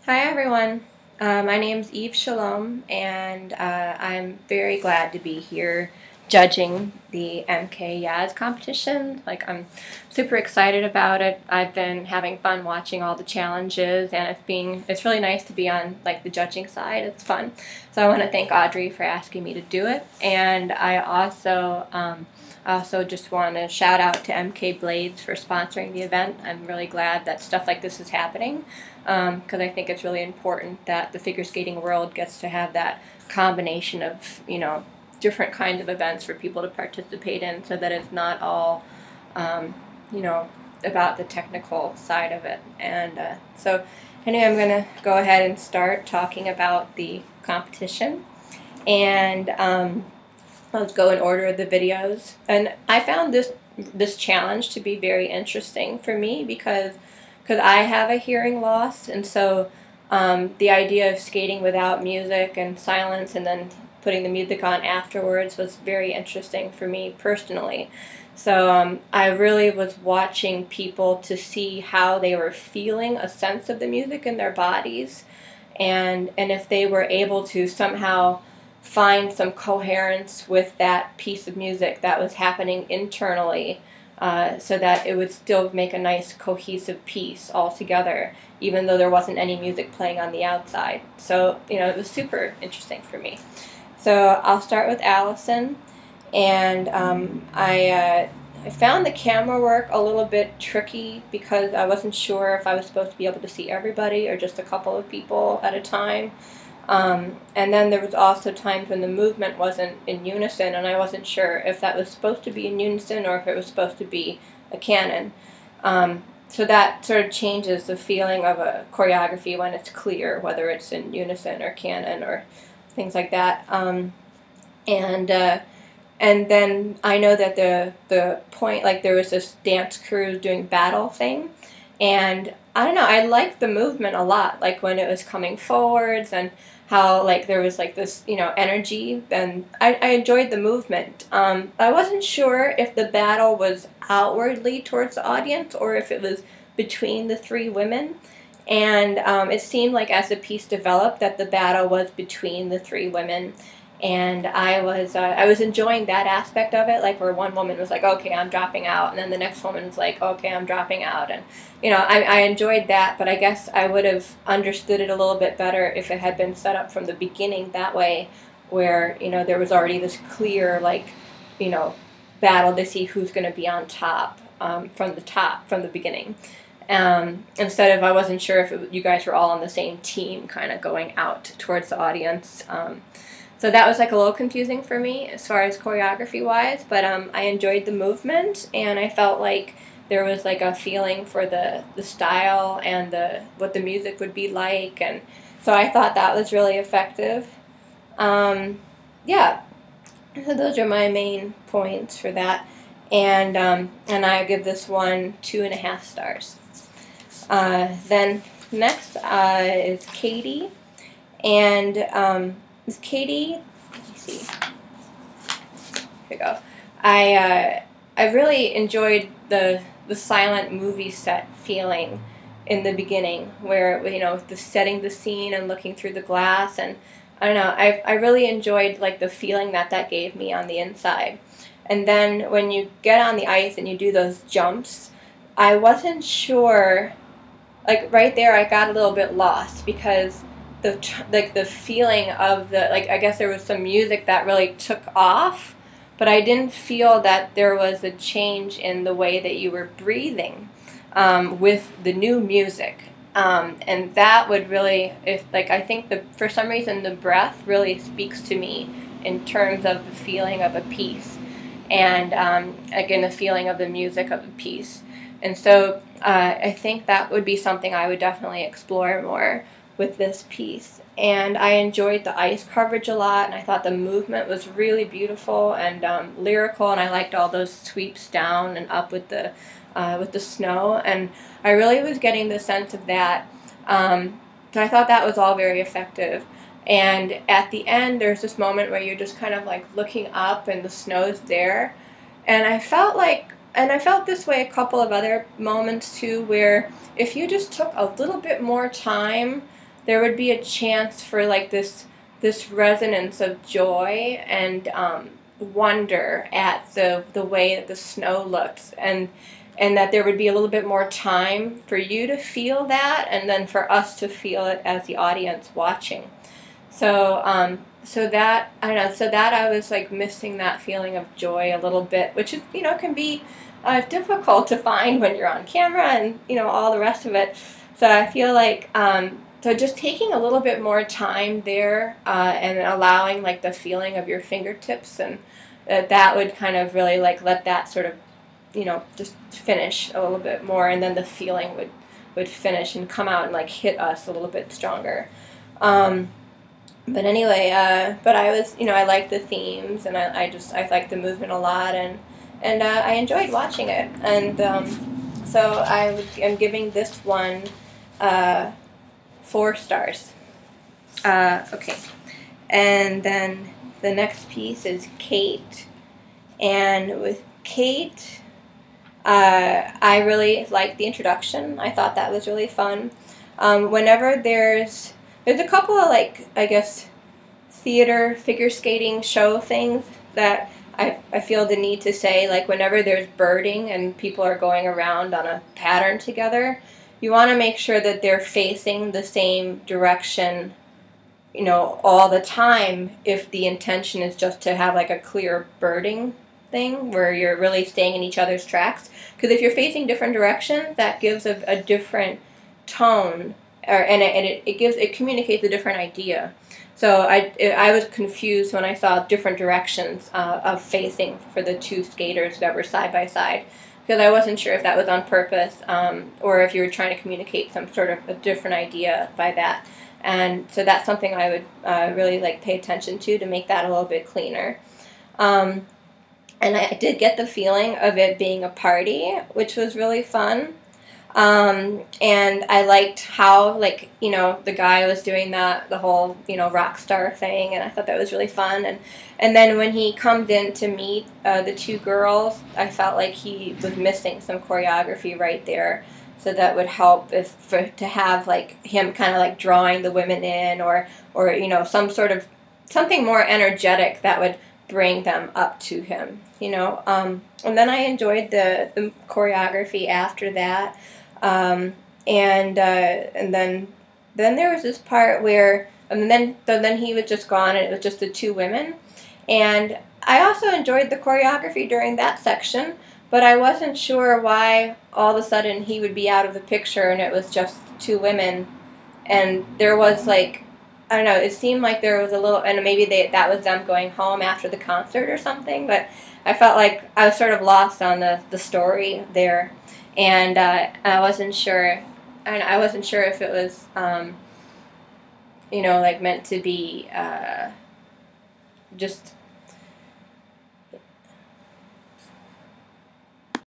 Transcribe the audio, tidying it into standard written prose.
Hi everyone, my name's Eve Shalom, and I'm very glad to be here judging the MKYAS competition. I'm super excited about it. I've been having fun watching all the challenges, and it's really nice to be on the judging side. It's fun. So I want to thank Audrey for asking me to do it, and I also just want to shout out to MK Blades for sponsoring the event. I'm really glad that stuff like this is happening, because I think it's really important that the figure skating world gets to have that combination of, different kinds of events for people to participate in, so that it's not all, um, you know, about the technical side of it. And so anyway, I'm going to go ahead and start talking about the competition. And let's go in order of the videos. And I found this challenge to be very interesting for me because I have a hearing loss, and so the idea of skating without music and silence and then putting the music on afterwards was very interesting for me personally. So I really was watching people to see how they were feeling a sense of the music in their bodies, and if they were able to somehow find some coherence with that piece of music that was happening internally, so that it would still make a nice cohesive piece all together, even though there wasn't any music playing on the outside. So, it was super interesting for me. So I'll start with Allison, and I found the camera work a little bit tricky because I wasn't sure if I was supposed to be able to see everybody or just a couple of people at a time. And then there was also times when the movement wasn't in unison, and I wasn't sure if that was supposed to be in unison or if it was supposed to be a canon. So that sort of changes the feeling of a choreography when it's clear, whether it's in unison or canon or things like that. And then I know that the point, there was this dance crew doing battle thing, and I don't know, I liked the movement a lot, when it was coming forwards and how there was this energy, and I enjoyed the movement. I wasn't sure if the battle was outwardly towards the audience or if it was between the three women, and it seemed like as the piece developed that the battle was between the three women. And I was enjoying that aspect of it, where one woman was like, okay, I'm dropping out, and then the next woman was like, okay, I'm dropping out, and I enjoyed that, but I guess I would have understood it a little bit better if it had been set up from the beginning that way, where there was already this clear battle to see who's going to be on top, from the beginning. Instead of, I wasn't sure if you guys were all on the same team, kind of going out towards the audience. So that was a little confusing for me as far as choreography wise, but I enjoyed the movement, and I felt like there was a feeling for the style and what the music would be like, and so I thought that was really effective. Yeah, so those are my main points for that, and I give this one 2.5 stars. Then next is Katie, and Katie, let me see. Here we go. I really enjoyed the silent movie set feeling in the beginning, where the setting the scene and looking through the glass, and I don't know. I really enjoyed the feeling that gave me on the inside. And then when you get on the ice and you do those jumps, I wasn't sure. Right there, I got a little bit lost because the feeling of I guess there was some music that really took off, but I didn't feel that there was a change in the way that you were breathing with the new music, and that would really, I think for some reason the breath really speaks to me in terms of the feeling of a piece, and again the feeling of the music of a piece, and so I think that would be something I would definitely explore more with this piece. And I enjoyed the ice coverage a lot, and I thought the movement was really beautiful and lyrical, and I liked all those sweeps down and up with the snow, and I really was getting the sense of that. So I thought that was all very effective. And at the end, there's this moment where you're just kind of looking up and the snow's there, and I felt this way a couple of other moments too, where if you just took a little bit more time there would be a chance for like this resonance of joy and wonder at the way that the snow looks, and that there would be a little bit more time for you to feel that, and then for us to feel it as the audience watching. So that, I don't know, so that I was like missing that feeling of joy a little bit, which is, can be difficult to find when you're on camera and, all the rest of it. So I feel like, so just taking a little bit more time there and allowing like the feeling of your fingertips, and that would kind of really like let that sort of, just finish a little bit more, and then the feeling would finish and come out and like hit us a little bit stronger. But anyway, but I was, I liked the themes, and I liked the movement a lot, and I enjoyed watching it, and so I'm giving this one 4 stars. Okay, and then the next piece is Kate, and with Kate, I really liked the introduction. I thought that was really fun. Whenever there's a couple of, like, I guess, theater figure skating show things that I feel the need to say, like whenever there's birding and people are going around on a pattern together, you want to make sure that they're facing the same direction, all the time, if the intention is just to have like a clear birding thing where you're really staying in each other's tracks. Because if you're facing different directions, that gives a different tone, and it communicates a different idea. So I was confused when I saw different directions of facing for the 2 skaters that were side by side, because I wasn't sure if that was on purpose or if you were trying to communicate some sort of a different idea by that. And so that's something I would really like pay attention to make that a little bit cleaner. And I did get the feeling of it being a party, which was really fun. And I liked how, like, the guy was doing the whole, rock star thing, and I thought that was really fun. And then when he comes in to meet the 2 girls, I felt like he was missing some choreography right there. So that would help to have, like, him kind of, like, drawing the women in, or something more energetic that would bring them up to him, And then I enjoyed the choreography after that. And then there was this part where, and then he was just gone, and it was just the 2 women. And I also enjoyed the choreography during that section, but I wasn't sure why all of a sudden he would be out of the picture and it was just 2 women. And there was, like, I don't know, it seemed like there was a little, and maybe that was them going home after the concert or something, but I felt like I was sort of lost on the story there. And I wasn't sure. I wasn't sure if it was, like meant to be just